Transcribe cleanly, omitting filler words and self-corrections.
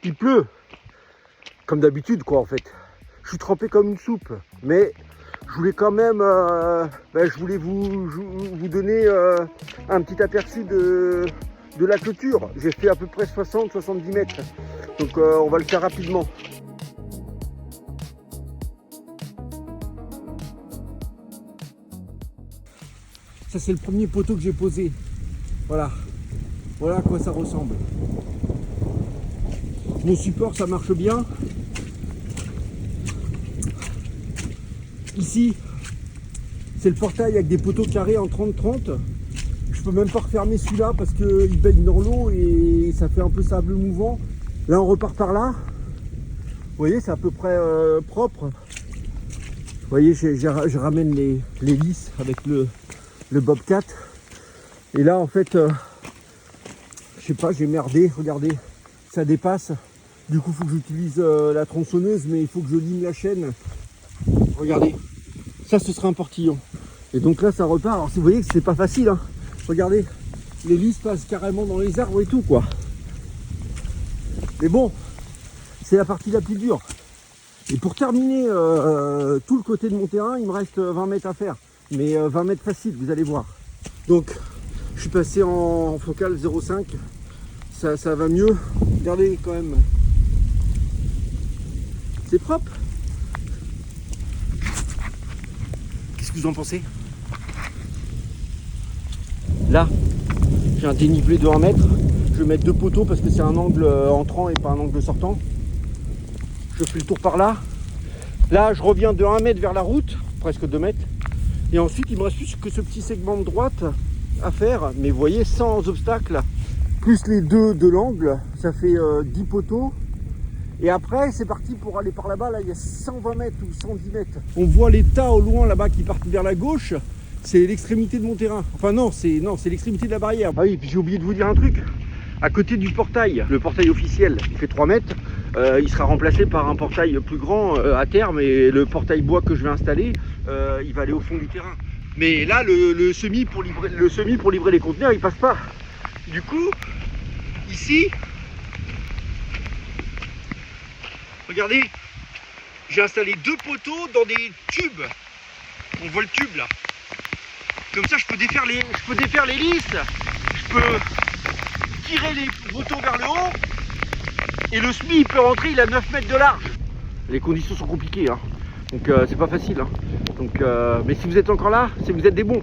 Il pleut, comme d'habitude quoi en fait. Je suis trempé comme une soupe, mais je voulais quand même, je voulais vous donner un petit aperçu de la clôture. J'ai fait à peu près 60-70 mètres, donc on va le faire rapidement. Ça c'est le premier poteau que j'ai posé. Voilà à quoi ça ressemble. Mon support ça marche bien. Ici c'est le portail avec des poteaux carrés en 30-30. Je peux même pas refermer celui-là parce qu'il baigne dans l'eau et ça fait un peu sable mouvant. Là on repart par là. Vous voyez c'est à peu près propre. Vous voyez je ramène les lisses avec le Bobcat. Et là en fait je sais pas, j'ai merdé, regardez, ça dépasse. Du coup il faut que j'utilise la tronçonneuse, mais il faut que je lime la chaîne. Regardez, ça ce sera un portillon. Et donc là ça repart. Alors vous voyez que c'est pas facile hein. Regardez, les lisses passent carrément dans les arbres et tout quoi. Mais bon, c'est la partie la plus dure. Et pour terminer tout le côté de mon terrain, il me reste 20 mètres à faire. Mais 20 mètres facile, vous allez voir. Donc je suis passé en focale 0,5. Ça va mieux. Regardez quand même. C'est propre. Qu'est-ce que vous en pensez? Là, j'ai un dénivelé de 1 mètre. Je vais mettre 2 poteaux parce que c'est un angle entrant et pas un angle sortant. Je fais le tour par là. Là, je reviens de 1 mètre vers la route, presque 2 mètres. Et ensuite, il me reste plus que ce petit segment de droite à faire. Mais vous voyez, sans obstacle, plus les 2 de l'angle, ça fait 10 poteaux. Et après, c'est parti pour aller par là-bas. Là, il y a 120 mètres ou 110 mètres. On voit les tas au loin là-bas qui partent vers la gauche. C'est l'extrémité de mon terrain. Enfin non, c'est l'extrémité de la barrière. Ah oui, puis j'ai oublié de vous dire un truc. À côté du portail, le portail officiel, il fait 3 mètres. Il sera remplacé par un portail plus grand à terme. Et le portail bois que je vais installer, il va aller au fond du terrain. Mais là, le semi pour livrer les conteneurs, il passe pas. Du coup, ici, regardez, j'ai installé 2 poteaux dans des tubes. On voit le tube là. Comme ça, je peux défaire les lisses. Je peux tirer les poteaux vers le haut. Et le SMI, il peut rentrer, il a 9 mètres de large. Les conditions sont compliquées, hein. Donc c'est pas facile. Hein. Donc, mais si vous êtes encore là, c'est que vous êtes des bons.